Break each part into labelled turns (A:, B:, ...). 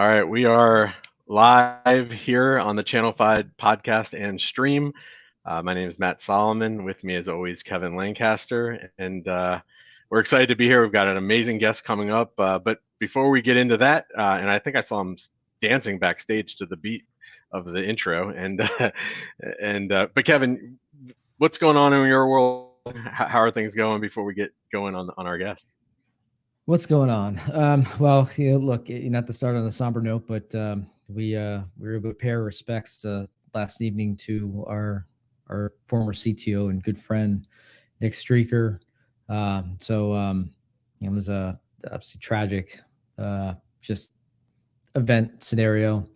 A: All right, we are live here on the Channel 5 podcast and stream. My name is Matt Solomon. With me, as always, Kevin Lancaster, and we're excited to be here. We've got an amazing guest coming up. But before we get into that, and I think I saw him dancing backstage to the beat of the intro. But Kevin, what's going on in your world? How are things going before we get going on our guest?
B: What's going on? Well, look, not to start on a somber note, but we were able to pay our respects last evening to our former CTO and good friend Nick Streaker. It was a absolutely tragic, just event scenario.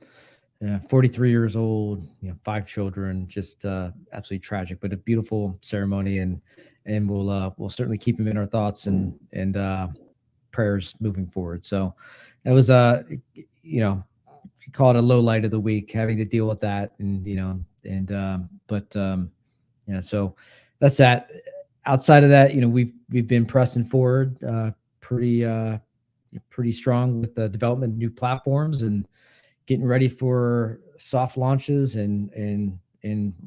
B: 43 years old, 5 children, just absolutely tragic, but a beautiful ceremony, and we'll certainly keep him in our thoughts and prayers moving forward. So that was call it a low light of the week, having to deal with that, so that's that. Outside of that, we've been pressing forward pretty strong with the development of new platforms and getting ready for soft launches and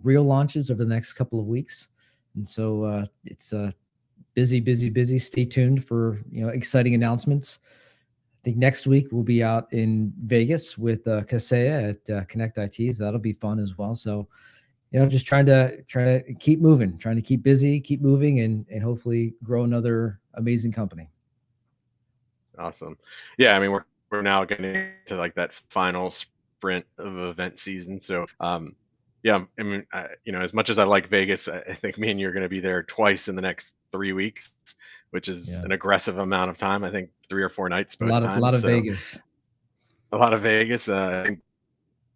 B: real launches over the next couple of weeks. And so it's busy. Stay tuned for exciting announcements. I think next week we'll be out in Vegas with Kaseya at Connect IT. So that'll be fun as well. So just trying to keep moving, trying to keep busy, keep moving, and hopefully grow another amazing company.
A: Awesome. Yeah, I mean we're now getting to like that final sprint of event season. So yeah, I mean, as much as I like Vegas, I think me and you are going to be there twice in the next 3 weeks, which is an aggressive amount of time. I think 3 or 4 nights both times.
B: A lot of Vegas.
A: A lot of Vegas. I think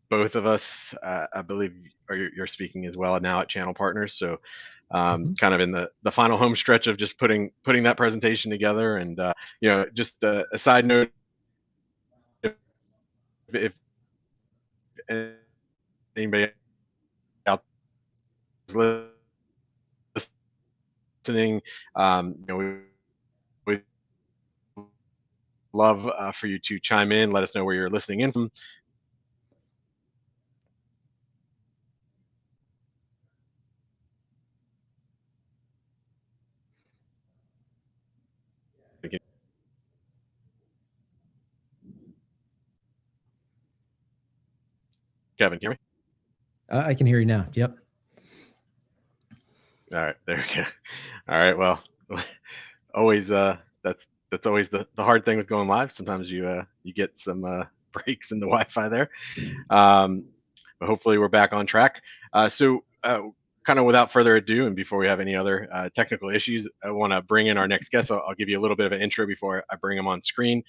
A: both of us, I believe, you're speaking as well now at Channel Partners. So kind of in the final home stretch of just putting that presentation together. And just a side note, if anybody out listening, we love for you to chime in. Let us know where you're listening in from. Kevin, hear me?
B: I can hear you now. Yep.
A: All right, there we go. All right, well, always that's always the hard thing with going live. Sometimes you get some breaks in the Wi-Fi there, but hopefully we're back on track. So kind of without further ado, and before we have any other technical issues, I want to bring in our next guest. I'll give you a little bit of an intro before I bring him on screen.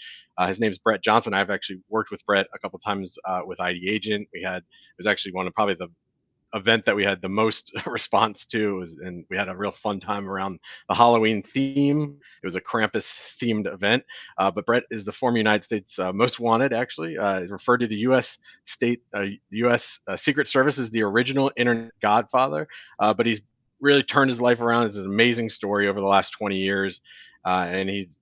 A: His name is Brett Johnson. I've actually worked with Brett a couple of times with ID Agent. It was actually one of probably the event that we had the most response to, and we had a real fun time around the Halloween theme. It was a Krampus themed event. But Brett is the former United States most wanted, actually. Referred to the U.S. Secret Service as the original internet Godfather. But he's really turned his life around. It's an amazing story over the last 20 years. And he's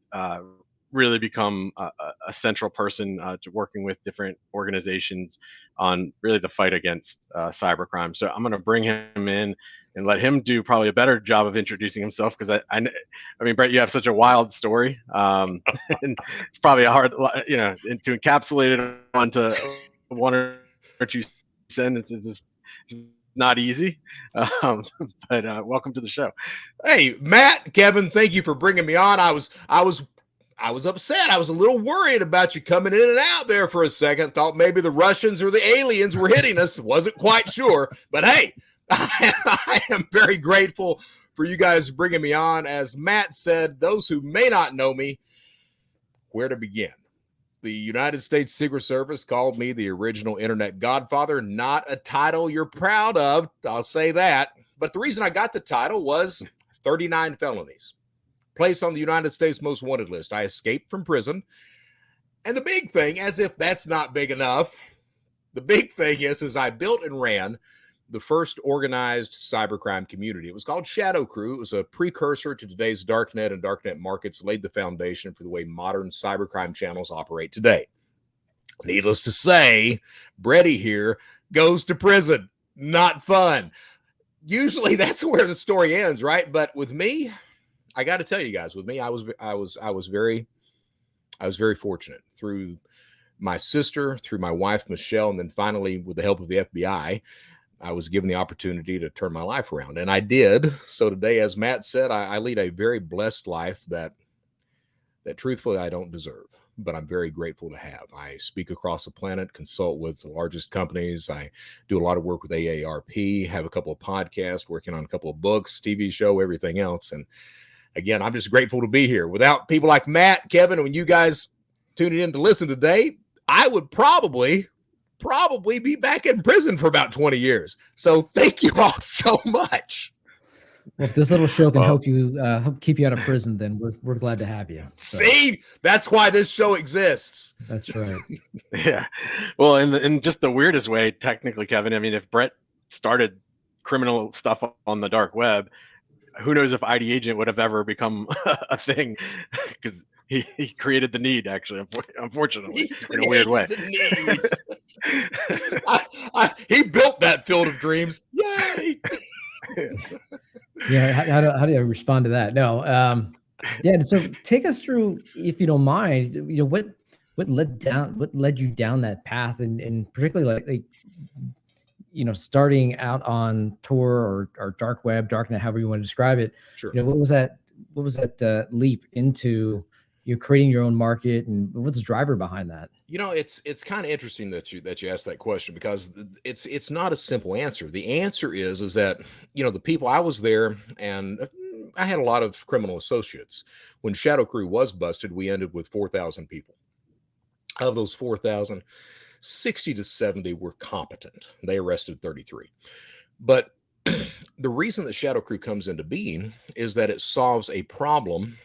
A: really become a central person to working with different organizations on really the fight against cybercrime. So I'm going to bring him in and let him do probably a better job of introducing himself, because I mean, Brett, you have such a wild story, and it's probably a hard, to encapsulate it onto 1 or 2 sentences is not easy. But welcome to the show.
C: Hey, Matt, Kevin, thank you for bringing me on. I was upset. I was a little worried about you coming in and out there for a second. Thought maybe the Russians or the aliens were hitting us. Wasn't quite sure. But hey, I am very grateful for you guys bringing me on. As Matt said, those who may not know me, where to begin? The United States Secret Service called me the original internet Godfather. Not a title you're proud of, I'll say that. But the reason I got the title was 39 felonies. Placed on the United States most wanted list. I escaped from prison. And the big thing, as if that's not big enough, the big thing is I built and ran the first organized cybercrime community. It was called ShadowCrew. It was a precursor to today's darknet and darknet markets, laid the foundation for the way modern cybercrime channels operate today. Needless to say, Brady here goes to prison. Not fun. Usually that's where the story ends, right? But with me, I got to tell you guys, with me, I was very fortunate through my sister, through my wife Michelle, and then finally with the help of the FBI, I was given the opportunity to turn my life around, and I did. So today, as Matt said, I lead a very blessed life that truthfully I don't deserve, but I'm very grateful to have. I speak across the planet, consult with the largest companies. I do a lot of work with AARP, have a couple of podcasts, working on a couple of books, TV show, everything else. And again, I'm just grateful to be here. Without people like Matt, Kevin, when you guys tuning in to listen today, I would probably be back in prison for about 20 years. So thank you all so much.
B: Well, if this little show can help keep you out of prison, then we're glad to have you. So.
C: See, that's why this show exists.
B: That's right.
A: Yeah. Well, in just the weirdest way, technically, Kevin, I mean, if Brett started criminal stuff on the dark web, who knows if ID agent would have ever become a thing, because he created the need, actually, unfortunately, in a weird way.
C: He built that field of dreams. Yay!
B: Yeah. How do I respond to that? No. Yeah. So take us through, if you don't mind, what led you down that path, and particularly like starting out on Tor or dark web, darknet, however you want to describe it.
C: Sure.
B: What was that leap into creating your own market, and what's the driver behind that?
C: It's kind of interesting that you asked that question, because it's not a simple answer. The answer is that the people, I was there, and I had a lot of criminal associates. When ShadowCrew was busted, we ended with 4,000 people. Of those 4,000, 60 to 70 were competent. They arrested 33. But the reason that ShadowCrew comes into being is that it solves a problem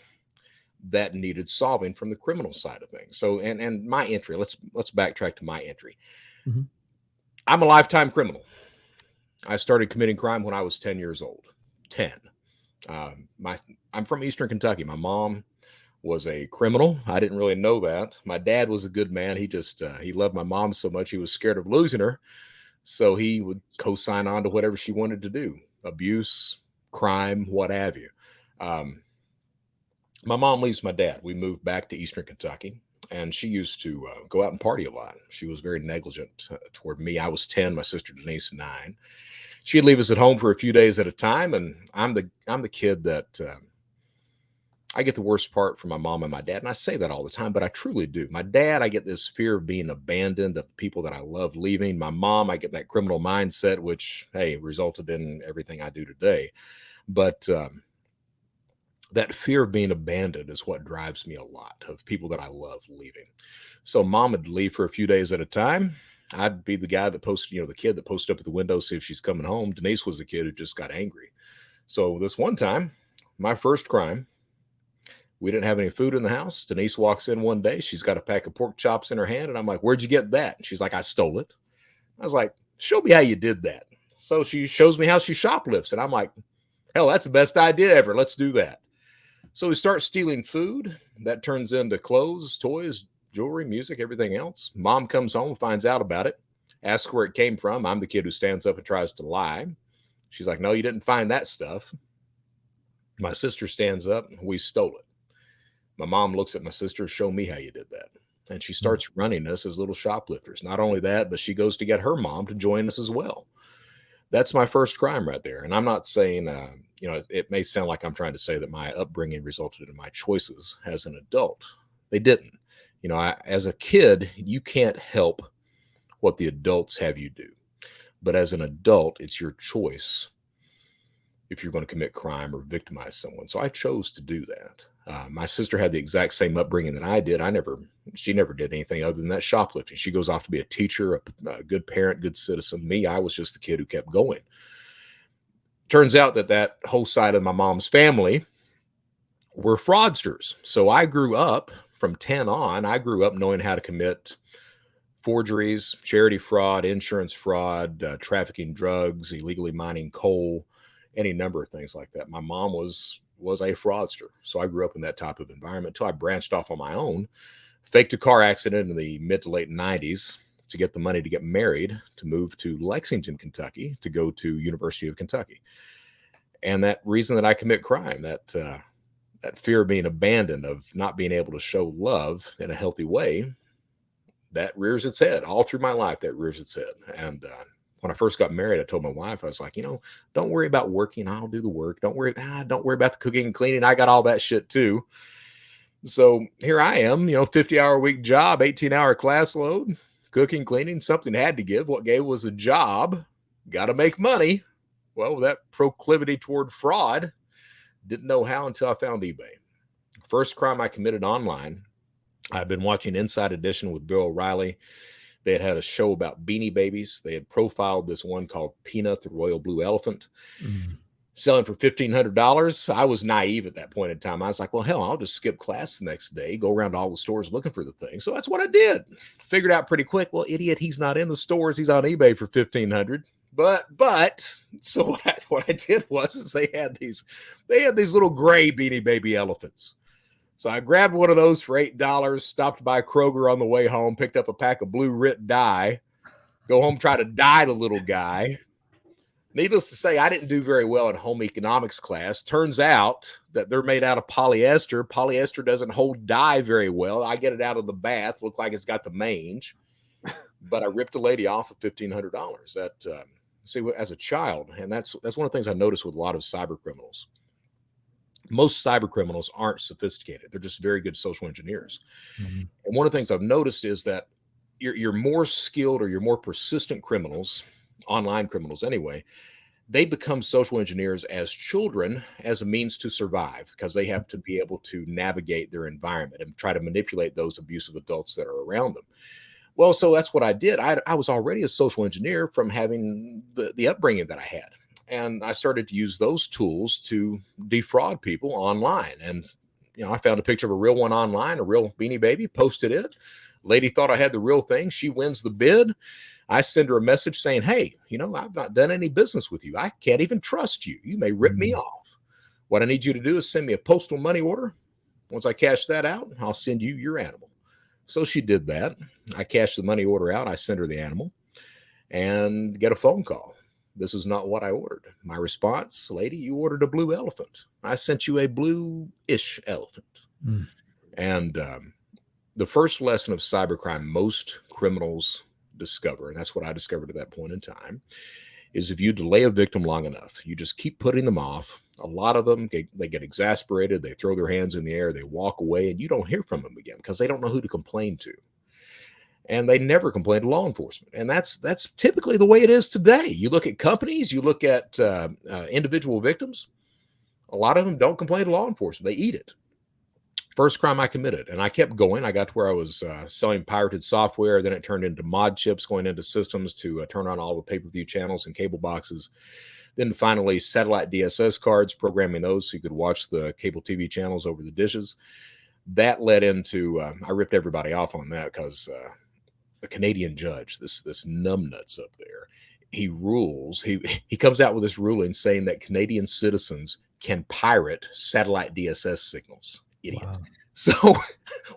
C: that needed solving from the criminal side of things. So, and my entry, let's backtrack to my entry. Mm-hmm. I'm a lifetime criminal. I started committing crime when I was 10 years old. 10. I'm from Eastern Kentucky. My mom was a criminal. I didn't really know that. My dad was a good man. He just he loved my mom so much, he was scared of losing her, so he would co-sign on to whatever she wanted to do, abuse, crime, what have you. My mom leaves my dad. We moved back to Eastern Kentucky, and she used to go out and party a lot. She was very negligent toward me. I was 10, my sister Denise 9. She'd leave us at home for a few days at a time, and I'm the kid that I get the worst part from my mom and my dad. And I say that all the time, but I truly do. My dad, I get this fear of being abandoned, of the people that I love leaving. My mom, I get that criminal mindset, which, hey, resulted in everything I do today. But that fear of being abandoned is what drives me a lot, of people that I love leaving. So mom would leave for a few days at a time. I'd be the guy that posted, the kid that posted up at the window, see if she's coming home. Denise was the kid who just got angry. So this one time, my first crime, we didn't have any food in the house. Denise walks in one day. She's got a pack of pork chops in her hand. And I'm like, where'd you get that? And she's like, I stole it. I was like, show me how you did that. So she shows me how she shoplifts. And I'm like, hell, that's the best idea ever. Let's do that. So we start stealing food. That turns into clothes, toys, jewelry, music, everything else. Mom comes home, finds out about it, asks where it came from. I'm the kid who stands up and tries to lie. She's like, no, you didn't find that stuff. My sister stands up. We stole it. My mom looks at my sister, show me how you did that. And she starts running us as little shoplifters. Not only that, but she goes to get her mom to join us as well. That's my first crime right there. And I'm not saying, it may sound like I'm trying to say that my upbringing resulted in my choices as an adult. They didn't. As a kid, you can't help what the adults have you do. But as an adult, it's your choice if you're going to commit crime or victimize someone. So I chose to do that. My sister had the exact same upbringing that I did. She never did anything other than that shoplifting. She goes off to be a teacher, a good parent, good citizen. Me, I was just the kid who kept going. Turns out that whole side of my mom's family were fraudsters. So I grew up from 10 on, I grew up knowing how to commit forgeries, charity fraud, insurance fraud, trafficking drugs, illegally mining coal, any number of things like that. My mom was a fraudster. So I grew up in that type of environment until I branched off on my own. Faked a car accident in the mid to late 90s to get the money to get married, to move to Lexington, Kentucky, to go to University of Kentucky. And that reason that I commit crime, that fear of being abandoned, of not being able to show love in a healthy way, that rears its head all through my life. That rears its head. And when I first got married, I told my wife, I was like, don't worry about working. I'll do the work. Don't worry about the cooking and cleaning. I got all that shit too. So here I am, 50-hour week job, 18-hour class load, cooking, cleaning, something had to give. What gave was a job. Got to make money. Well, that proclivity toward fraud, didn't know how until I found eBay. First crime I committed online. I've been watching Inside Edition with Bill O'Reilly. They had a show about Beanie Babies. They had profiled this one called Peanut, the Royal Blue Elephant. Selling for $1,500. I was naive at that point in time. I was like, well, hell, I'll just skip class the next day, go around all the stores looking for the thing. So that's what I did. Figured out pretty quick, well, idiot, he's not in the stores. He's on eBay for $1,500. But so what I did was is they had these little gray Beanie Baby elephants. So I grabbed one of those for $8, stopped by Kroger on the way home, picked up a pack of blue Rit dye, go home, try to dye the little guy. Needless to say, I didn't do very well in home economics class. Turns out that they're made out of polyester. Polyester doesn't hold dye very well. I get it out of the bath, look like it's got the mange, but I ripped a lady off of $1,500. That see, as a child, and that's one of the things I noticed with a lot of cyber criminals. Most cyber criminals aren't sophisticated; they're just very good social engineers. And one of the things I've noticed is that you're more skilled or you're more persistent criminals, online criminals anyway, they become social engineers as children as a means to survive, because they have to be able to navigate their environment and try to manipulate those abusive adults that are around them. Well, so that's what I did. I was already a social engineer from having the upbringing that I had. And I started to use those tools to defraud people online. And, I found a picture of a real one online, a real Beanie Baby, posted it. Lady thought I had the real thing. She wins the bid. I send her a message saying, hey, I've not done any business with you. I can't even trust you. You may rip me off. What I need you to do is send me a postal money order. Once I cash that out, I'll send you your animal. So she did that. I cashed the money order out. I sent her the animal and get a phone call. This is not what I ordered. My response, lady, you ordered a blue elephant. I sent you a blue-ish elephant. And the first lesson of cybercrime most criminals discover, and that's what I discovered at that point in time, is if you delay a victim long enough, you just keep putting them off. A lot of them, they get exasperated. They throw their hands in the air. They walk away, and you don't hear from them again because they don't know who to complain to. And they never complain to law enforcement. And that's typically the way it is today. You look at companies, you look at individual victims, a lot of them don't complain to law enforcement. They eat it. First crime I committed, and I kept going. I got to where I was selling pirated software. Then it turned into mod chips, going into systems to turn on all the pay-per-view channels and cable boxes. Then finally, satellite DSS cards, programming those so you could watch the cable TV channels over the dishes. That led into, I ripped everybody off on that because a Canadian judge, this numbnuts up there, he rules. He comes out with this ruling saying that Canadian citizens can pirate satellite DSS signals. Idiot. Wow. So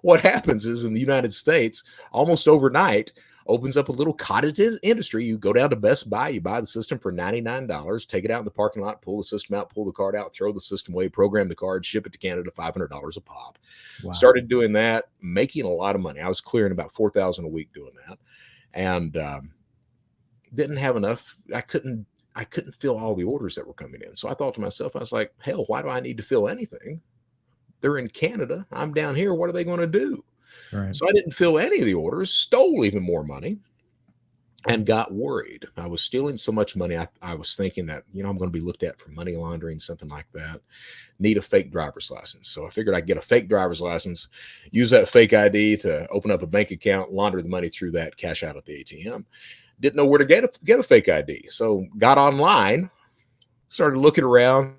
C: what happens is in the United States, almost overnight, opens up a little cottage industry. You go down to Best Buy, you buy the system for $99, take it out in the parking lot, pull the system out, pull the card out, throw the system away, program the card, ship it to Canada, $500 a pop. Wow. Started doing that, making a lot of money. I was clearing about $4,000 a week doing that, and didn't have enough. I couldn't fill all the orders that were coming in. So I thought to myself, I was like, hell, why do I need to fill anything? They're in Canada. I'm down here. What are they going to do? Right. So I didn't fill any of the orders, stole even more money, and got worried. I was stealing so much money. I was thinking that, I'm going to be looked at for money laundering, something like that. Need a fake driver's license. So I figured I'd get a fake driver's license, use that fake ID to open up a bank account, launder the money through that, cash out at the ATM. Didn't know where to get a fake ID. So got online, started looking around.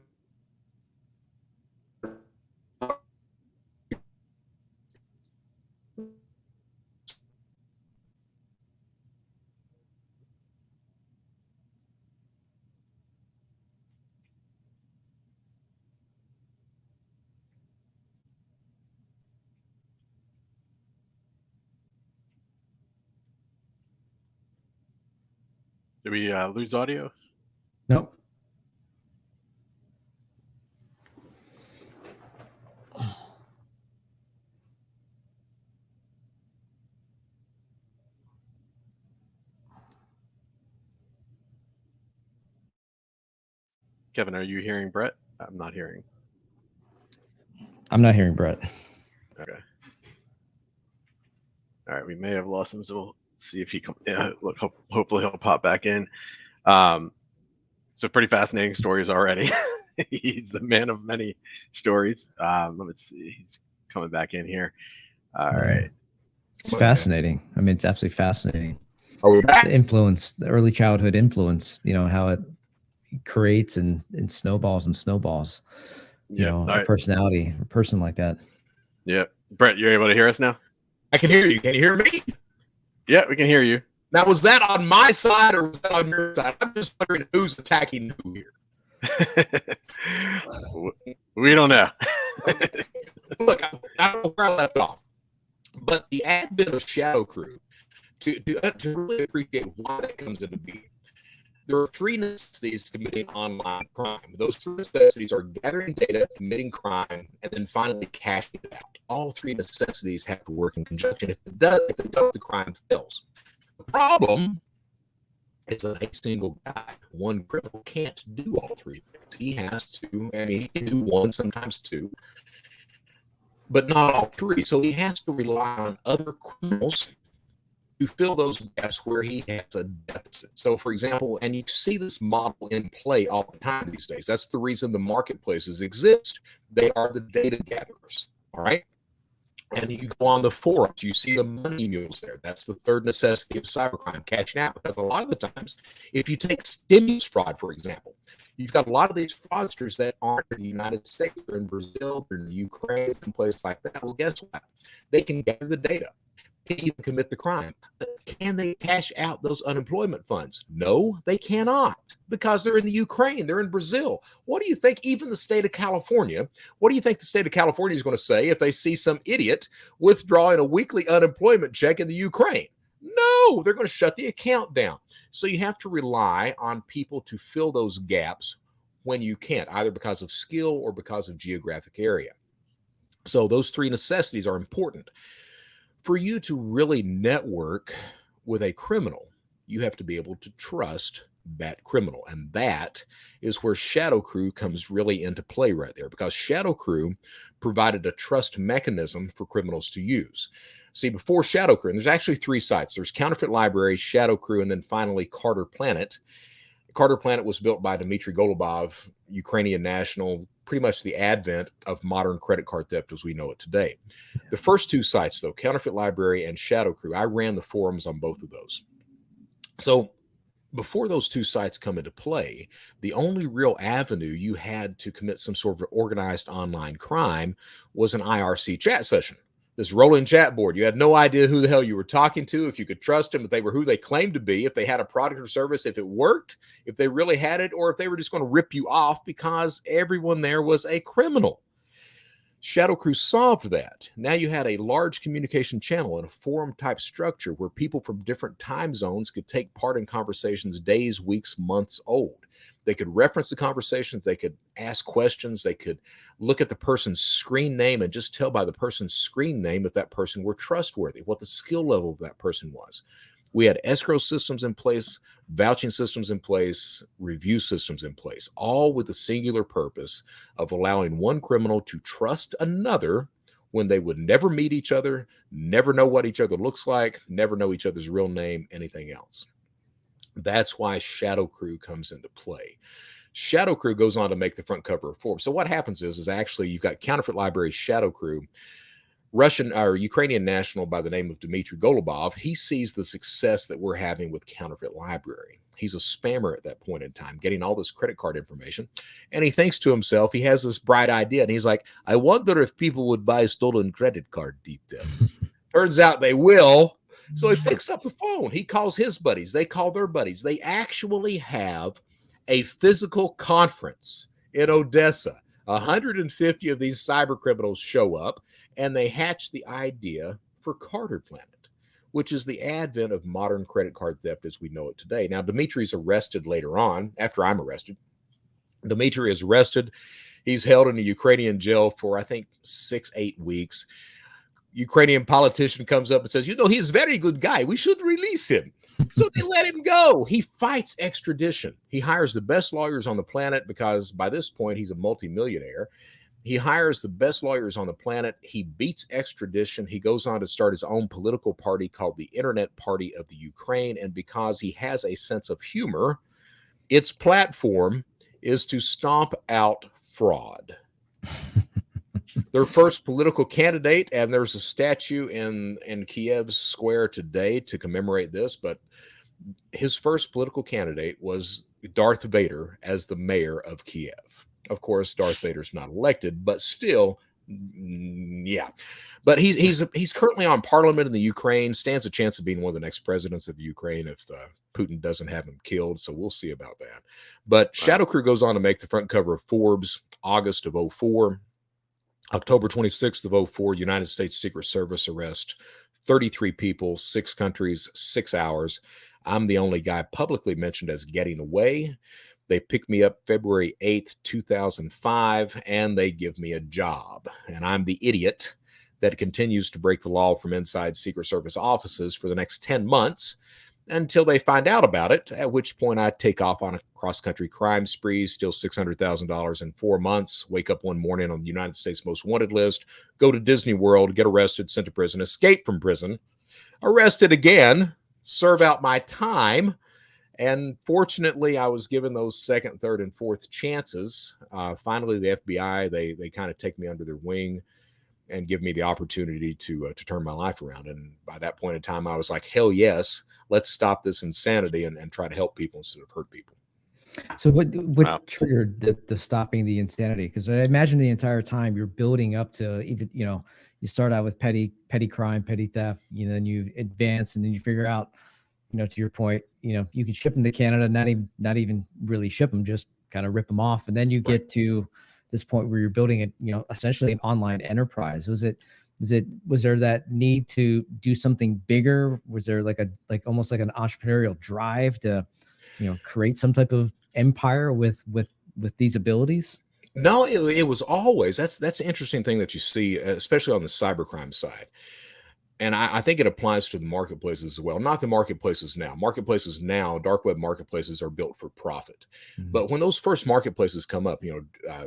A: Did we lose audio?
B: Nope.
A: Kevin, are you hearing Brett? I'm not hearing.
B: I'm not hearing Brett.
A: Okay. All right, we may have lost him, so we'll see if he come. Look, hopefully he'll pop back in. So pretty fascinating stories already. He's the man of many stories. Let's see, he's coming back in here. All right.
B: It's fascinating. I mean, it's absolutely fascinating.
C: Are we back?
B: The influence, the early childhood influence, how it creates and snowballs and snowballs, a personality, a person like that.
A: Yeah. Brett, you're able to hear us now?
C: I can hear you. Can you hear me?
A: Yeah, we can hear you.
C: Now, was that on my side or was that on your side? I'm just wondering who's attacking who here.
A: We don't know.
C: Look, I don't know where I left off, but the advent of ShadowCrew, to really appreciate why that comes into being, there are three necessities to committing online crime. Those three necessities are gathering data, committing crime, and then finally cashing it out. All three necessities have to work in conjunction. If it does, the crime fails. The problem is that a single guy, one criminal, can't do all three things. He has to, he can do one, sometimes two, but not all three. So he has to rely on other criminals to fill those gaps where he has a deficit. So, for example, and you see this model in play all the time these days. That's the reason the marketplaces exist. They are the data gatherers, all right? And you go on the forums, you see the money mules there. That's the third necessity of cybercrime, cashing out. Because a lot of the times, if you take stimulus fraud, for example, you've got a lot of these fraudsters that aren't in the United States. They're in Brazil, they're in the Ukraine, some place like that. Well, guess what? They can gather the data. They can even commit the crime. But can they cash out those unemployment funds? No, they cannot, because they're in the Ukraine, they're in Brazil. What do you think, even the state of California, what do you think the state of California is going to say if they see some idiot withdrawing a weekly unemployment check in the Ukraine? No, they're going to shut the account down. So you have to rely on people to fill those gaps when you can't, either because of skill or because of geographic area. So those three necessities are important. For you to really network with a criminal, you have to be able to trust that criminal. And that is where ShadowCrew comes really into play right there, because ShadowCrew provided a trust mechanism for criminals to use. See, before ShadowCrew, and there's actually three sites. There's Counterfeit Library, ShadowCrew, and then finally Carter Planet. Carter Planet was built by Dmitry Golubov, Ukrainian national, pretty much the advent of modern credit card theft as we know it today. The first two sites, though, Counterfeit Library and ShadowCrew, I ran the forums on both of those. So before those two sites come into play, the only real avenue you had to commit some sort of organized online crime was an IRC chat session. This rolling chat board. You had no idea who the hell you were talking to, if you could trust them, if they were who they claimed to be, if they had a product or service, if it worked, if they really had it, or if they were just going to rip you off because everyone there was a criminal. ShadowCrew solved that. Now you had a large communication channel and a forum type structure where people from different time zones could take part in conversations days, weeks, months old. They could reference the conversations. They could ask questions. They could look at the person's screen name and just tell by the person's screen name if that person were trustworthy, what the skill level of that person was. We had escrow systems in place, vouching systems in place, review systems in place, all with the singular purpose of allowing one criminal to trust another when they would never meet each other, never know what each other looks like, never know each other's real name, anything else. That's why ShadowCrew comes into play. ShadowCrew goes on to make the front cover of Forbes. So what happens is actually you've got Counterfeit Library, ShadowCrew, Russian or Ukrainian national by the name of Dmitry Golubov. He sees the success that we're having with Counterfeit Library. He's a spammer at that point in time, getting all this credit card information. And he thinks to himself, he has this bright idea. And he's like, I wonder if people would buy stolen credit card details. Turns out they will. So he picks up the phone. He calls his buddies. They call their buddies. They actually have a physical conference in Odessa. 150 of these cyber criminals show up, and they hatch the idea for Carter Planet. which is the advent of modern credit card theft as we know it today. Now, Dmitry's arrested later on, after I'm arrested. Dmitry is arrested. He's held in a Ukrainian jail for, I think, 6-8 weeks. Ukrainian politician comes up and says, he's a very good guy. We should release him. So they let him go. He fights extradition. He hires the best lawyers on the planet because by this point, he's a multimillionaire. He hires the best lawyers on the planet. He beats extradition. He goes on to start his own political party called the Internet Party of the Ukraine. And because he has a sense of humor, its platform is to stomp out fraud. Their first political candidate, and there's a statue in Kiev's square today to commemorate this, but his first political candidate was Darth Vader as the mayor of Kiev. Of course, Darth Vader's not elected, but still, yeah. But he's currently on parliament in the Ukraine, stands a chance of being one of the next presidents of Ukraine if Putin doesn't have him killed. So we'll see about that. But ShadowCrew goes on to make the front cover of Forbes, August of 2004. October 26th of 2004, United States Secret Service arrest 33 people, 6 countries, 6 hours. I'm the only guy publicly mentioned as getting away. They pick me up February 8th, 2005, and they give me a job. And I'm the idiot that continues to break the law from inside Secret Service offices for the next 10 months until they find out about it, at which point I take off on a cross-country crime spree, steal $600,000 in 4 months, wake up one morning on the United States Most Wanted list, go to Disney World, get arrested, sent to prison, escape from prison, arrested again, serve out my time, and fortunately, I was given those second, third, and fourth chances. Finally, the FBI, they kind of take me under their wing and give me the opportunity to turn my life around. And by that point in time, I was like, hell yes, let's stop this insanity and try to help people instead of hurt people.
B: So what triggered the stopping the insanity? Because I imagine the entire time you're building up to even, you start out with petty crime, petty theft, then you advance and then you figure out, to your point, you can ship them to Canada, not even really ship them, just kind of rip them off. And then you get to this point where you're building essentially an online enterprise. Was there that need to do something bigger? Was there almost like an entrepreneurial drive to, create some type of empire with these abilities?
C: No, it was always, that's an interesting thing that you see, especially on the cybercrime side. And I think it applies to the marketplaces as well. Not the marketplaces now. Marketplaces now, dark web marketplaces are built for profit. Mm-hmm. But when those first marketplaces come up,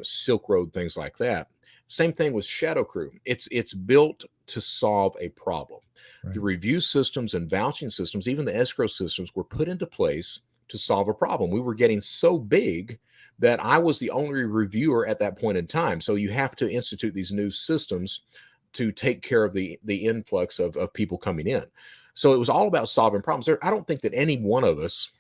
C: Silk Road, things like that, same thing with ShadowCrew. It's built to solve a problem. Right. The review systems and vouching systems, even the escrow systems, were put into place to solve a problem. We were getting so big that I was the only reviewer at that point in time. So you have to institute these new systems to take care of the influx of people coming in. So it was all about solving problems. I don't think that any one of us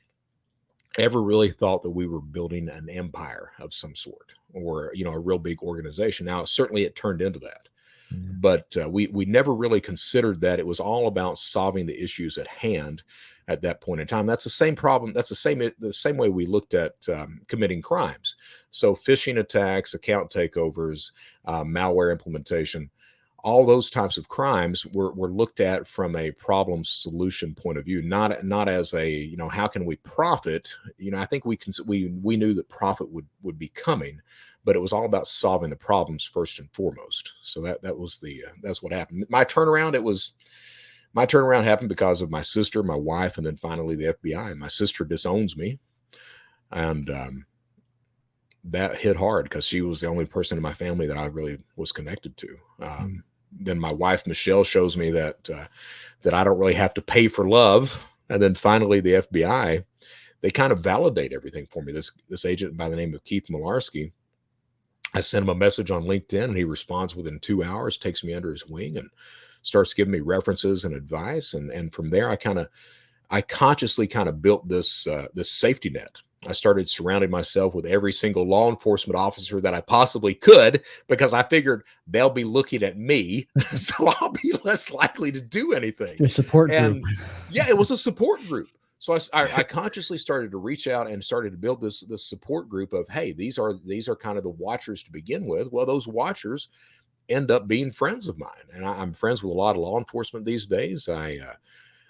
C: ever really thought that we were building an empire of some sort or, a real big organization. Now, certainly it turned into that. Mm-hmm. But we never really considered that. It was all about solving the issues at hand at that point in time. That's the same problem. That's the same way we looked at committing crimes. So phishing attacks, account takeovers, malware implementation, all those types of crimes were looked at from a problem solution point of view, not as a, how can we profit? I think we knew that profit would be coming, but it was all about solving the problems first and foremost. So that's what happened. My turnaround happened because of my sister, my wife, and then finally the FBI. My sister disowns me, and that hit hard because she was the only person in my family that I really was connected to. Then my wife, Michelle, shows me that I don't really have to pay for love. And then finally the FBI, they kind of validate everything for me. This agent by the name of Keith Malarski, I sent him a message on LinkedIn and he responds within 2 hours, takes me under his wing and starts giving me references and advice. And from there, I consciously kind of built this safety net. I started surrounding myself with every single law enforcement officer that I possibly could because I figured they'll be looking at me, so I'll be less likely to do anything.
B: Your support group.
C: Yeah, it was a support group. So I consciously started to reach out and started to build this support group of, hey, these are kind of the watchers to begin with. Well, those watchers end up being friends of mine, and I'm friends with a lot of law enforcement these days.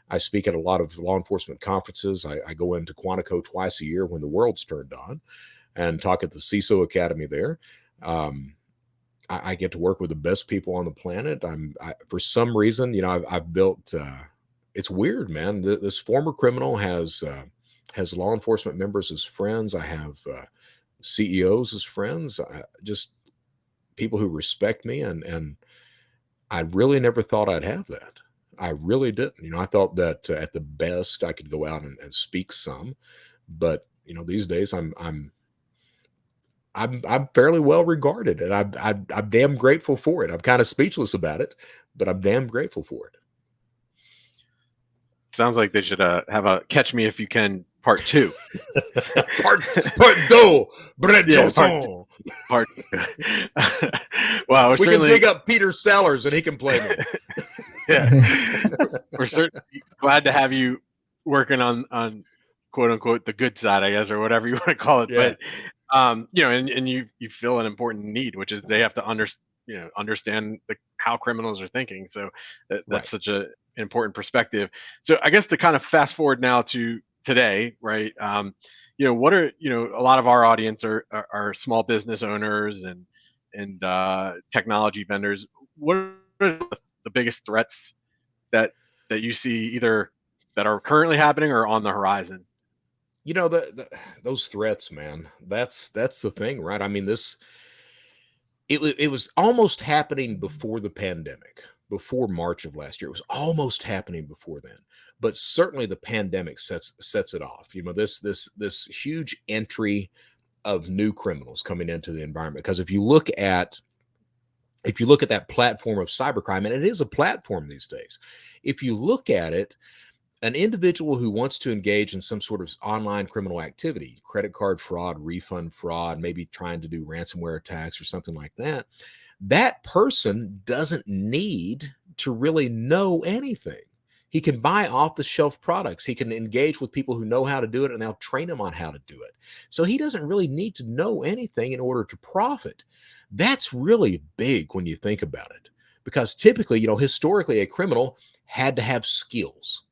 C: I speak at a lot of law enforcement conferences. I go into Quantico twice a year when the world's turned on and talk at the CISO Academy there. I get to work with the best people on the planet. For some reason, you know, I've built, it's weird, man. This former criminal has law enforcement members as friends. I have CEOs as friends, just people who respect me. And I really never thought I'd have that. I really didn't. You know, I thought that at the best I could go out and speak some, but you know, these days I'm fairly well regarded, and I'm damn grateful for it. I'm kind of speechless about it, but I'm damn grateful for it.
A: Sounds like they should have a Catch Me If You Can part 2.
C: part 2. Brett
A: Yeah,
C: Johnson.
A: Part 2. Well,
C: we can dig up Peter Sellers and he can play me.
A: Yeah, we're certainly glad to have you working on quote unquote the good side, I guess, or whatever you want to call it.
C: Yeah.
A: But you know, and you fill an important need, which is they have to understand how criminals are thinking. So that's
C: Right.
A: such an important perspective. So I guess to kind of fast forward now to today, right? You know, what are, you know, a lot of our audience are small business owners and technology vendors. What are the biggest threats that you see, either that are currently happening or on the horizon?
C: You know, those threats, man, that's the thing, right? I mean, it was almost happening before the pandemic, before March of last year. It was almost happening before then, but certainly the pandemic sets it off. You know, this huge entry of new criminals coming into the environment. Because if you look at that platform of cybercrime, and it is a platform these days, if you look at it, an individual who wants to engage in some sort of online criminal activity, credit card fraud, refund fraud, maybe trying to do ransomware attacks or something like that, that person doesn't need to really know anything. He can buy off-the-shelf products. He can engage with people who know how to do it, and they'll train him on how to do it. So he doesn't really need to know anything in order to profit. That's really big when you think about it, because typically, you know, historically, a criminal had to have skills,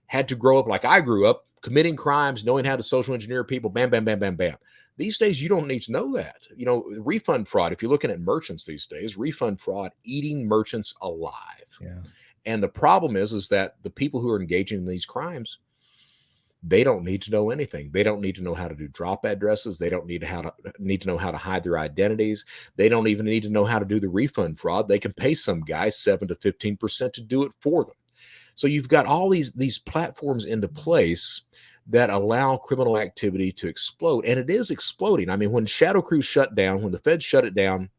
C: had to grow up like I grew up, committing crimes, knowing how to social engineer people, bam, bam, bam, bam, bam. These days, you don't need to know that. You know, refund fraud, if you're looking at merchants these days, refund fraud, eating merchants alive.
B: Yeah.
C: And the problem is that the people who are engaging in these crimes, they don't need to know anything. They don't need to know how to do drop addresses. They don't need to know how to hide their identities. They don't even need to know how to do the refund fraud. They can pay some guy 7 to 15% to do it for them. So you've got all these platforms into place that allow criminal activity to explode. And it is exploding. I mean, when ShadowCrew shut down, when the Fed shut it down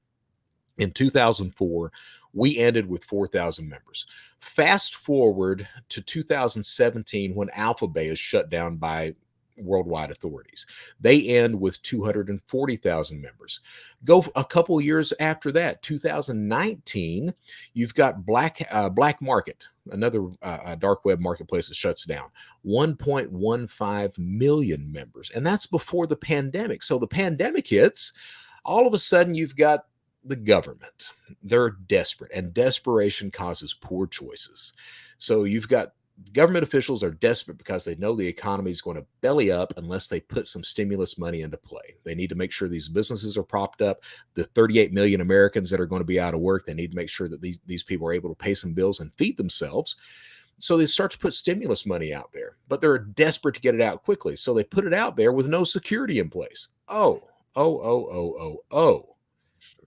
C: in 2004, we ended with 4,000 members. Fast forward to 2017, when Alpha Bay is shut down by worldwide authorities. They end with 240,000 members. Go a couple years after that, 2019, you've got Black Market, another dark web marketplace that shuts down, 1.15 million members. And that's before the pandemic. So the pandemic hits, all of a sudden you've got the government. They're desperate, and desperation causes poor choices. So you've got government officials are desperate because they know the economy is going to belly up unless they put some stimulus money into play. They need to make sure these businesses are propped up. The 38 million Americans that are going to be out of work, they need to make sure that these people are able to pay some bills and feed themselves. So they start to put stimulus money out there, but they're desperate to get it out quickly. So they put it out there with no security in place. Oh.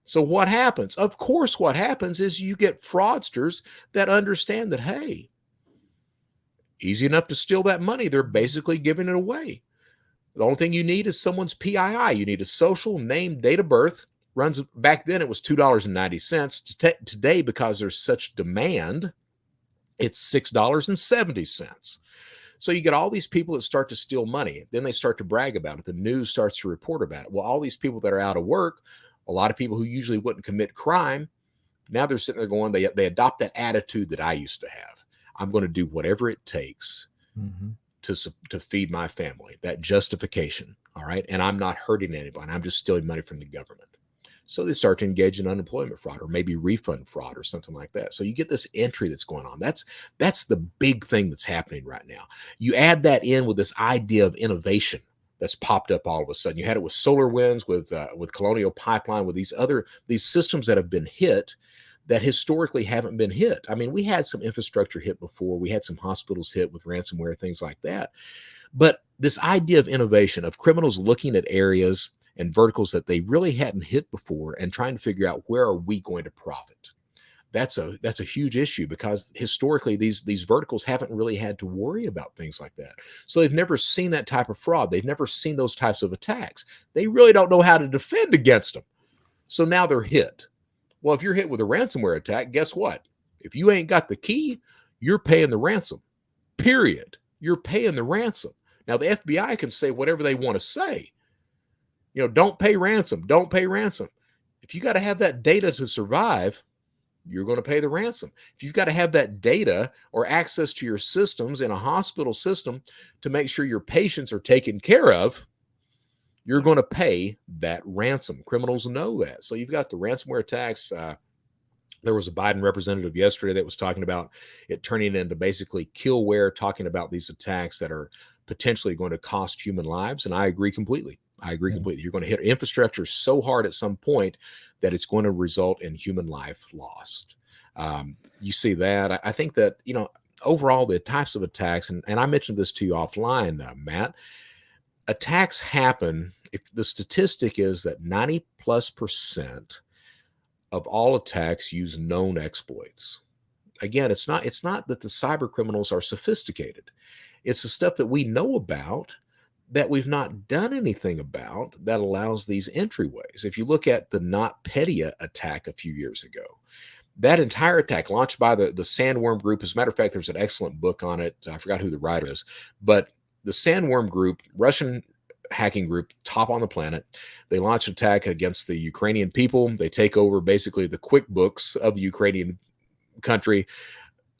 C: So what happens? Of course, what happens is you get fraudsters that understand that, hey, easy enough to steal that money. They're basically giving it away. The only thing you need is someone's PII. You need a social name, date of birth. Runs back then, it was $2.90. Today, because there's such demand, it's $6.70. So you get all these people that start to steal money. Then they start to brag about it. The news starts to report about it. Well, all these people that are out of work, a lot of people who usually wouldn't commit crime, now they're sitting there going, they adopt that attitude that I used to have. I'm going to do whatever it takes to feed my family. That justification, all right? And I'm not hurting anybody. I'm just stealing money from the government. So they start to engage in unemployment fraud or maybe refund fraud or something like that. So you get this entry that's going on. That's the big thing that's happening right now. You add that in with this idea of innovation that's popped up all of a sudden. You had it with SolarWinds, with Colonial Pipeline, with these systems that have been hit that historically haven't been hit. I mean, we had some infrastructure hit before. We had some hospitals hit with ransomware, things like that. But this idea of innovation, of criminals looking at areas and verticals that they really hadn't hit before and trying to figure out, where are we going to profit? That's a huge issue, because historically these verticals haven't really had to worry about things like that. So they've never seen that type of fraud. They've never seen those types of attacks. They really don't know how to defend against them. So now they're hit. Well, if you're hit with a ransomware attack, guess what? If you ain't got the key, you're paying the ransom. Period. You're paying the ransom. Now the FBI can say whatever they want to say. You know, don't pay ransom. Don't pay ransom. If you got to have that data to survive, you're going to pay the ransom. If you've got to have that data or access to your systems in a hospital system to make sure your patients are taken care of, you're going to pay that ransom. Criminals know that. So you've got the ransomware attacks. There was a Biden representative yesterday that was talking about it turning into basically killware, talking about these attacks that are potentially going to cost human lives. And I agree completely. Completely. You're going to hit infrastructure so hard at some point that it's going to result in human life lost. You see that. I think that, you know, overall, the types of attacks, and I mentioned this to you offline, Matt, attacks happen. If the statistic is that 90+% of all attacks use known exploits. Again, it's not that the cyber criminals are sophisticated. It's the stuff that we know about that we've not done anything about that allows these entryways. If you look at the NotPetya attack a few years ago, that entire attack launched by the Sandworm Group. As a matter of fact, there's an excellent book on it. I forgot who the writer is, but the Sandworm Group, Russian hacking group, top on the planet, they launch an attack against the Ukrainian people. They take over basically the QuickBooks of the Ukrainian country,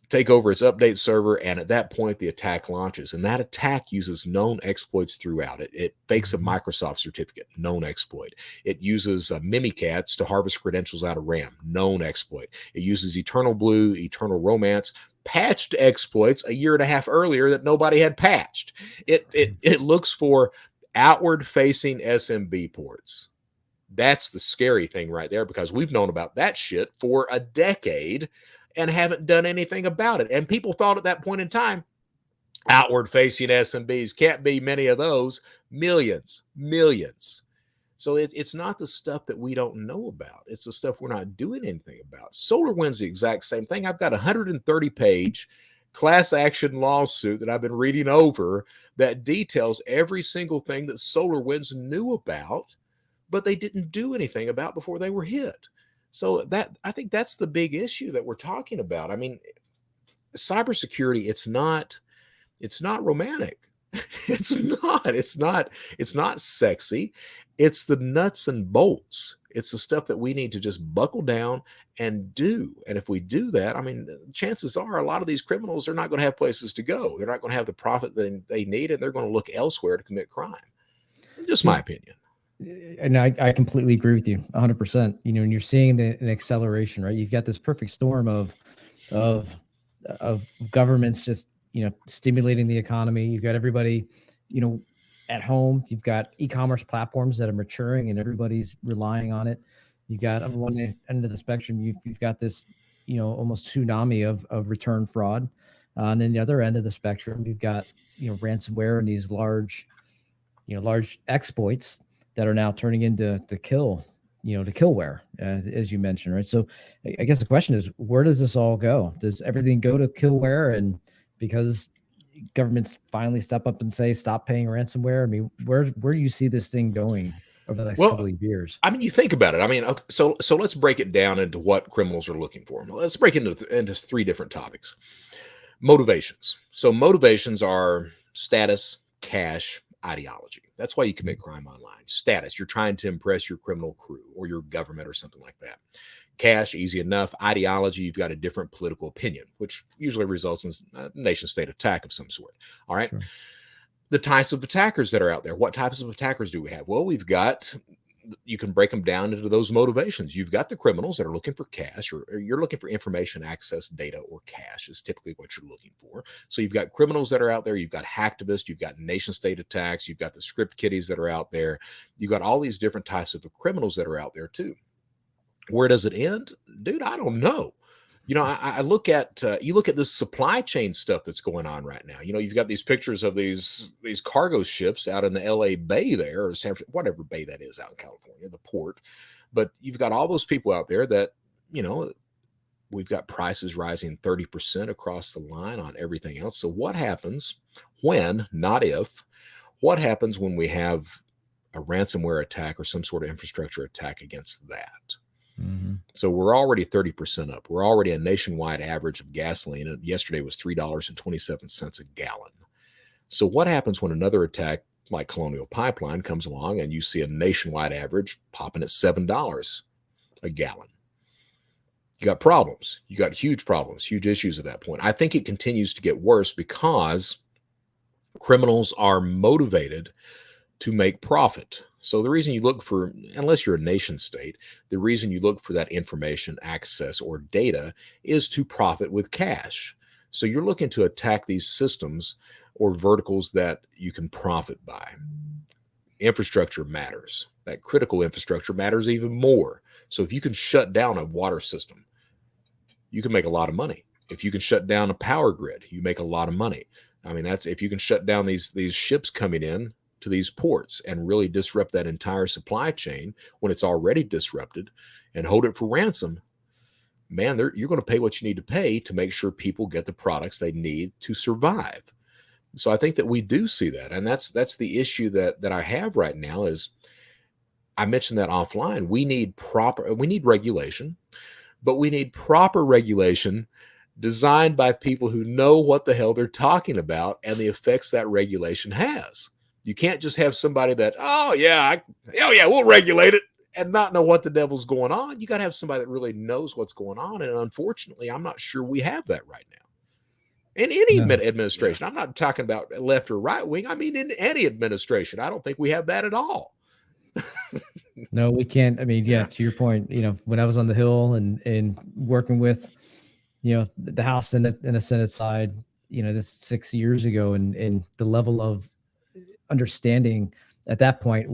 C: take over its update server, and at that point the attack launches. And that attack uses known exploits throughout it. It fakes a Microsoft certificate, known exploit. It uses Mimikatz to harvest credentials out of RAM, known exploit. It uses Eternal Blue, Eternal Romance, patched exploits a year and a half earlier that nobody had patched. It looks for outward facing SMB ports. That's the scary thing right there, because we've known about that shit for a decade and haven't done anything about it. And people thought at that point in time, outward facing SMBs, can't be many of those. Millions. So it's not the stuff that we don't know about. It's the stuff we're not doing anything about. SolarWinds, the exact same thing. I've got a 130-page class action lawsuit that I've been reading over that details every single thing that SolarWinds knew about, but they didn't do anything about before they were hit. So that, I think that's the big issue that we're talking about. I mean, cybersecurity, it's not romantic. It's not sexy. It's the nuts and bolts. It's the stuff that we need to just buckle down and do. And if we do that, I mean, chances are a lot of these criminals are not going to have places to go. They're not going to have the profit that they need, and they're going to look elsewhere to commit crime. Just my opinion.
B: And I completely agree with you 100%. You know, and you're seeing an acceleration, right? You've got this perfect storm of governments just, you know, stimulating the economy. You've got everybody, you know, at home. You've got e-commerce platforms that are maturing and everybody's relying on it. You got on one end of the spectrum, you've got this, you know, almost tsunami of return fraud. And then the other end of the spectrum, you've got, you know, ransomware and these large exploits that are now turning into killware, as you mentioned, right? So I guess the question is, where does this all go? Does everything go to killware? And because governments finally step up and say, stop paying ransomware? I mean, where do you see this thing going over the next couple of years?
C: I mean, you think about it. I mean, okay, so let's break it down into what criminals are looking for. Let's break it into three different topics. Motivations. So motivations are status, cash, ideology. That's why you commit crime online. Status, you're trying to impress your criminal crew or your government or something like that. Cash, easy enough. Ideology, you've got a different political opinion, which usually results in a nation state attack of some sort. All right. Sure. The types of attackers that are out there. What types of attackers do we have? Well, we've got you can break them down into those motivations. You've got the criminals that are looking for cash, or you're looking for information, access, data, or cash is typically what you're looking for. So you've got criminals that are out there. You've got hacktivists. You've got nation state attacks. You've got the script kiddies that are out there. You've got all these different types of criminals that are out there too. Where does it end? Dude, I don't know. I look at you look at this supply chain stuff that's going on right now. You've got these pictures of these cargo ships out in the LA Bay there, or whatever bay that is out in California, the port. But you've got all those people out there that, we've got prices rising 30% across the line on everything else. So what happens when, not if, what happens when we have a ransomware attack or some sort of infrastructure attack against that?
B: Mm-hmm.
C: So we're already 30% up. We're already a nationwide average of gasoline. And yesterday was $3.27 a gallon. So what happens when another attack like Colonial Pipeline comes along and you see a nationwide average popping at $7 a gallon? You got problems. You got huge problems, huge issues at that point. I think it continues to get worse because criminals are motivated to make profit. So the reason you look for, unless you're a nation state, the reason you look for that information, access, or data is to profit with cash. So you're looking to attack these systems or verticals that you can profit by. Infrastructure matters. That critical infrastructure matters even more. So if you can shut down a water system, you can make a lot of money. If you can shut down a power grid, you make a lot of money. I mean, that's if you can shut down these ships coming in to these ports and really disrupt that entire supply chain when it's already disrupted and hold it for ransom, man, you're going to pay what you need to pay to make sure people get the products they need to survive. So I think that we do see that. And that's the issue that I have right now is, I mentioned that offline. We need regulation, but we need proper regulation designed by people who know what the hell they're talking about and the effects that regulation has. You can't just have somebody that, we'll regulate it, and not know what the devil's going on. You got to have somebody that really knows what's going on. And unfortunately, I'm not sure we have that right now. In any administration, I'm not talking about left or right wing. I mean, in any administration, I don't think we have that at all.
B: No, we can't. I mean, to your point, when I was on the Hill and working with, the House and the Senate side, this 6 years ago, and the level of understanding at that point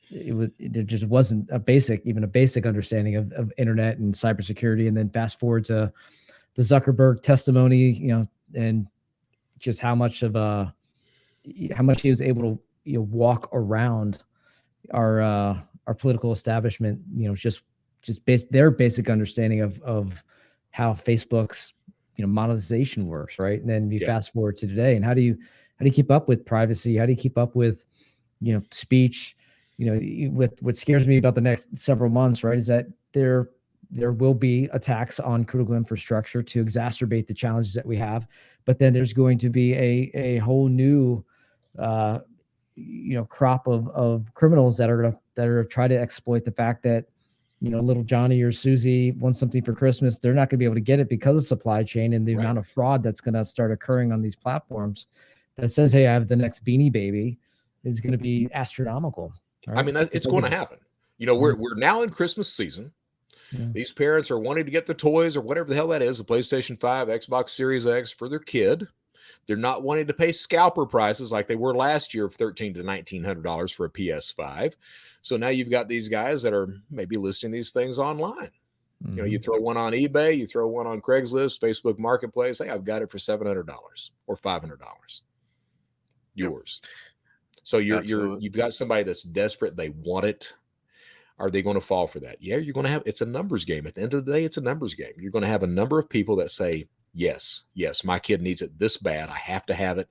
B: there just wasn't a basic understanding of internet and cybersecurity. And then fast forward to the Zuckerberg testimony, and just how much he was able to walk around our political establishment, just their basic understanding of how Facebook's monetization works, right? And then you fast forward to today, and how do you keep up with privacy? How do you keep up with speech? With what scares me about the next several months, right, is that there will be attacks on critical infrastructure to exacerbate the challenges that we have, but then there's going to be a whole new crop of criminals that are try to exploit the fact that little Johnny or Susie wants something for Christmas. They're not going to be able to get it because of supply chain and the amount of fraud that's going to start occurring on these platforms that says, hey, I have the next Beanie Baby, is going to be astronomical. Right?
C: I mean, it's going to happen. We're now in Christmas season. Yeah. These parents are wanting to get the toys or whatever the hell that is, a PlayStation 5, Xbox Series X for their kid. They're not wanting to pay scalper prices like they were last year of $1,300 to $1,900 for a PS5. So now you've got these guys that are maybe listing these things online. Mm-hmm. You throw one on eBay, you throw one on Craigslist, Facebook Marketplace. Hey, I've got it for $700 or $500. Yours. So you've got somebody that's desperate. They want it. Are they going to fall for that? Yeah, you're going to have, it's a numbers game. At the end of the day, it's a numbers game. You're going to have a number of people that say, yes, my kid needs it this bad. I have to have it.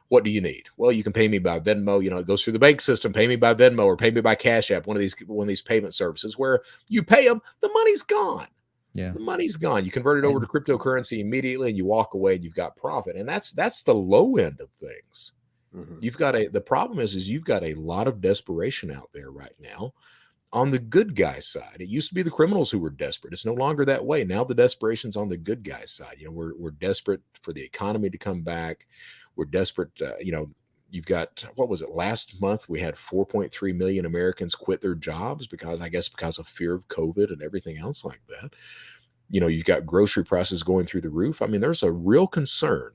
C: What do you need? Well, you can pay me by Venmo. It goes through the bank system. Pay me by Venmo or pay me by Cash App, one of these payment services where you pay them, the money's gone. Yeah, the money's gone. You convert it over to cryptocurrency immediately, and you walk away, and you've got profit. And that's the low end of things. Mm-hmm. The problem is you've got a lot of desperation out there right now. On the good guy side, it used to be the criminals who were desperate. It's no longer that way. Now the desperation's on the good guy side. We're desperate for the economy to come back. We're desperate. you've got, what was it, last month we had 4.3 million Americans quit their jobs because of fear of COVID and everything else like that. You've got grocery prices going through the roof. I mean, there's a real concern.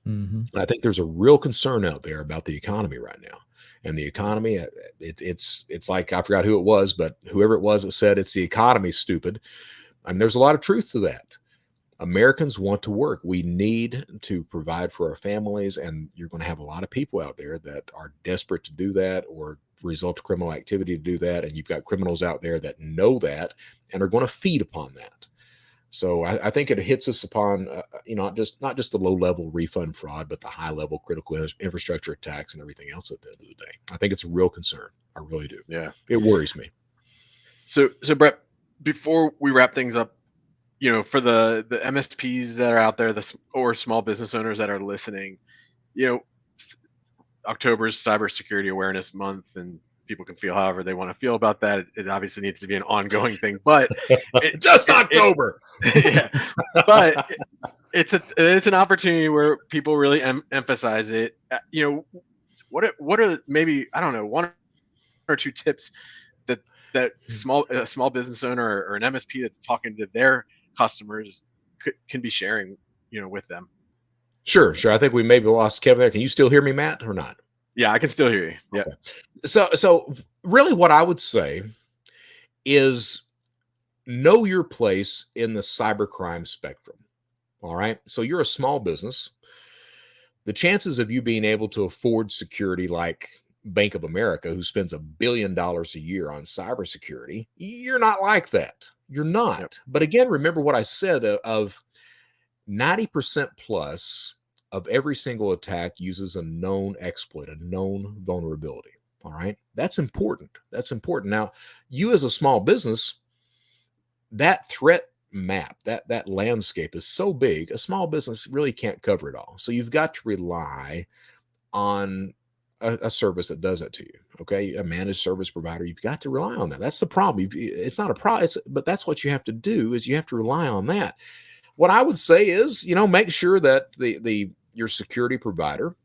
C: I think there's a real concern out there about the economy right now. And the economy, it's like, I forgot who it was, but whoever it was that said it's the economy, stupid. I mean, there's a lot of truth to that. Americans want to work. We need to provide for our families, and you're going to have a lot of people out there that are desperate to do that or result of criminal activity to do that. And you've got criminals out there that know that and are going to feed upon that. So I think it hits us upon, not just the low-level refund fraud, but the high-level critical infrastructure attacks and everything else at the end of the day. I think it's a real concern. I really do.
A: Yeah.
C: It worries me.
A: So Brett, before we wrap things up, for the MSPs that are out there, or small business owners that are listening, October's Cybersecurity Awareness Month, and people can feel however they want to feel about that. It obviously needs to be an ongoing thing, but
C: October.
A: Yeah, but it's an opportunity where people really emphasize it. What are maybe, I don't know, one or two tips that a small business owner or an MSP that's talking to their customers can be sharing, with them?
C: Sure. I think we maybe lost Kevin there. Can you still hear me, Matt, or not?
A: Yeah, I can still hear you. Yeah.
C: Okay. So really what I would say is know your place in the cybercrime spectrum. All right. So you're a small business. The chances of you being able to afford security like Bank of America, who spends $1 billion a year on cybersecurity, you're not like that. You're not. Yep. But again, remember what I said of 90% plus of every single attack uses a known exploit, a known vulnerability. All right. That's important. Now, you as a small business, that threat map, that landscape is so big, a small business really can't cover it all. So you've got to rely on a service that does it to you. Okay. A managed service provider, you've got to rely on that. That's the problem. It's not a problem, but that's what you have to do, is you have to rely on that. What I would say is, make sure that your security provider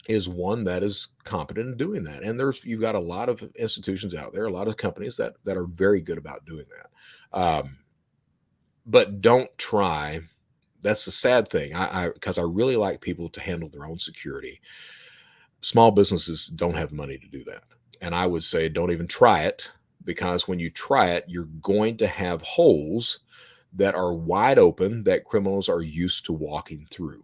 C: is one that is competent in doing that. And you've got a lot of institutions out there, a lot of companies that are very good about doing that. But don't try. That's the sad thing. Because I really like people to handle their own security. Small businesses don't have money to do that. And I would say don't even try it, because when you try it, you're going to have holes that are wide open that criminals are used to walking through.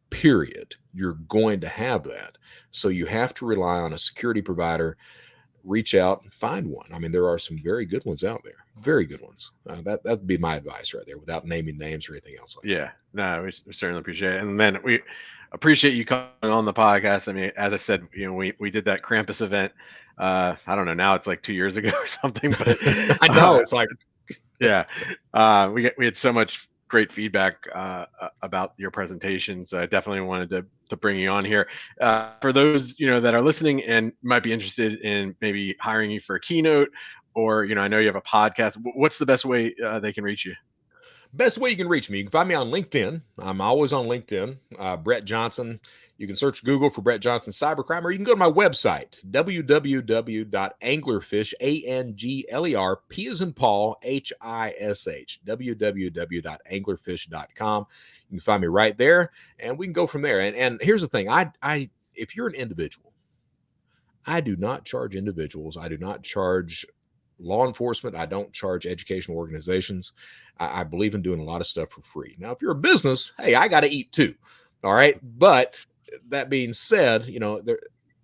C: Period. You're going to have that. So you have to rely on a security provider. Reach out and find one. I mean, there are some very good ones out there. Very good ones. That'd be my advice right there, without naming names or anything else like that.
A: Yeah, no, we certainly appreciate it. And then we appreciate you coming on the podcast. I mean, as I said, we did that Krampus event. I don't know, now it's like 2 years ago or something. But
C: I know, it's like,
A: yeah, we had so much great feedback about your presentations. I definitely wanted to bring you on here. For those that are listening and might be interested in maybe hiring you for a keynote, or I know you have a podcast. What's the best way they can reach you?
C: Best way you can reach me, you can find me on LinkedIn. I'm always on LinkedIn. Brett Johnson. You can search Google for Brett Johnson Cybercrime, or you can go to my website, www.anglerfish, ANGLER, P as in Paul, HISH, www.anglerfish.com. You can find me right there, and we can go from there. And here's the thing. If you're an individual, I do not charge individuals. I do not charge law enforcement. I don't charge educational organizations. I believe in doing a lot of stuff for free. Now, if you're a business, hey, I got to eat too. All right. But that being said,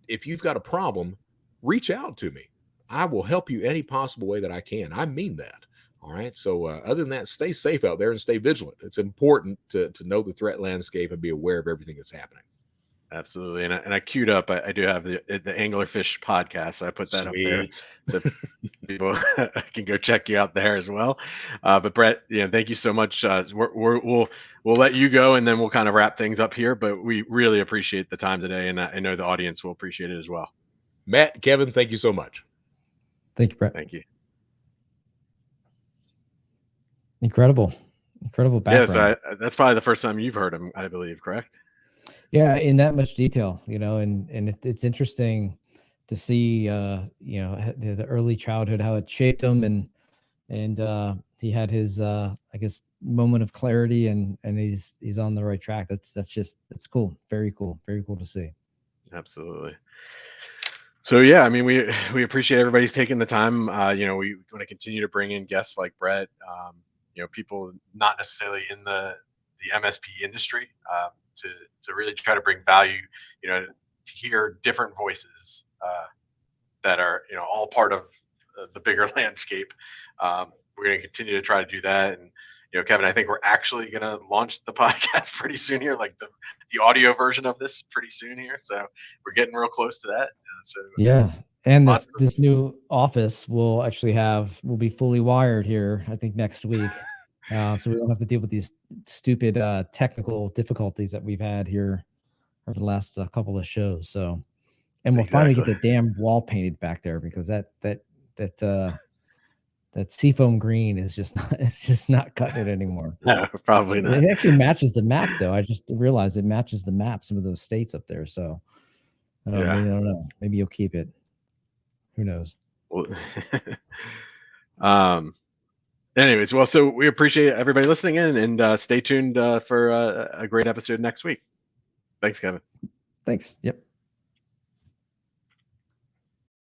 C: if you've got a problem, reach out to me. I will help you any possible way that I can. I mean that. All right. So other than that, stay safe out there and stay vigilant. It's important to know the threat landscape and be aware of everything that's happening.
A: Absolutely. And I queued up, I do have the Anglerfish podcast. So I put that
C: Sweet.
A: up there so people can go check you out there as well. But Brett, thank you so much. We'll let you go, and then we'll kind of wrap things up here, but we really appreciate the time today. And I know the audience will appreciate it as well.
C: Matt, Kevin, thank you so much.
B: Thank you, Brett.
A: Thank you.
B: Incredible background.
A: Yes, that's probably the first time you've heard him, I believe, correct?
B: Yeah, in that much detail, and it's interesting to see, the early childhood, how it shaped him, and he had his, I guess, moment of clarity, and he's on the right track. That's cool, very cool to see.
A: Absolutely. So yeah, I mean, we appreciate everybody's taking the time. We want to continue to bring in guests like Brett. People not necessarily in the MSP industry, to really try to bring value. To hear different voices that are all part of the bigger landscape. We're going to continue to try to do that. And Kevin, I think we're actually going to launch the podcast pretty soon here, like the audio version of this pretty soon here. So we're getting real close to that. So
B: Yeah, and
A: lots
B: this new office will be fully wired here, I think, next week, so we don't have to deal with these stupid technical difficulties that we've had here over the last couple of shows. So, and we'll finally get the damn wall painted back there, because that seafoam green is just not cutting it anymore.
A: No, probably not.
B: It actually matches the map, though. I just realized it matches the map, some of those states up there. So I don't know. Maybe you'll keep it. Who knows?
A: Well, anyways, well, so we appreciate everybody listening in, and stay tuned for a great episode next week. Thanks, Kevin.
B: Thanks. Yep.